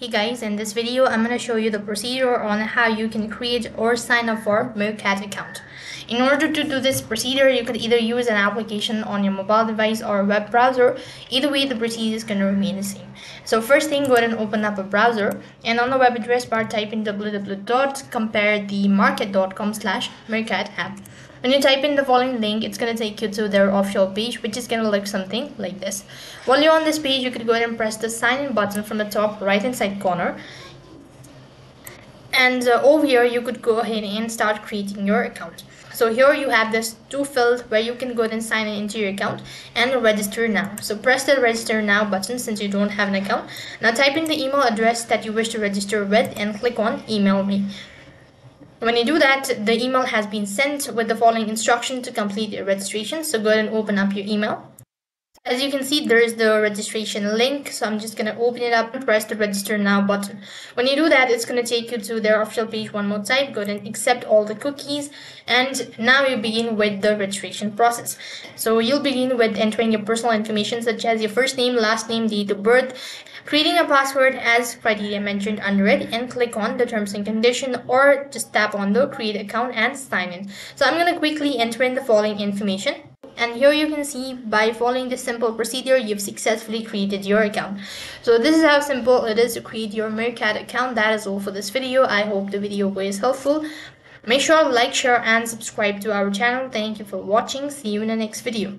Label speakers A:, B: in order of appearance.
A: Hey guys, in this video I'm going to show you the procedure on how you can create or sign up for Meerkat account. In order to do this procedure, you could either use an application on your mobile device or a web browser. Either way, the procedure is going to remain the same. So first thing, go ahead and open up a browser, and on the web address bar type in www.comparethemarket.com/Meerkat app. When you type in the following link, it's going to take you to their official page, which is going to look something like this. While you're on this page, you could go ahead and press the sign in button from the top right hand side corner. And over here, you could go ahead and start creating your account. So here you have this two field where you can go ahead and sign in into your account and register now. So press the register now button since you don't have an account. Now type in the email address that you wish to register with and click on email me. When you do that, the email has been sent with the following instruction to complete your registration. So go ahead and open up your email. As you can see, there is the registration link, so I'm just going to open it up and press the register now button. When you do that, it's going to take you to their official page one more time. Go ahead and accept all the cookies, and now you begin with the registration process. So you'll begin with entering your personal information such as your first name, last name, date of birth, creating a password as criteria mentioned under it, and click on the terms and condition, or just tap on the create account and sign in. So I'm going to quickly enter in the following information. And here you can see, by following this simple procedure, you've successfully created your account. So this is how simple it is to create your Meerkat account. That is all for this video. I hope the video was helpful. Make sure to like, share and subscribe to our channel. Thank you for watching. See you in the next video.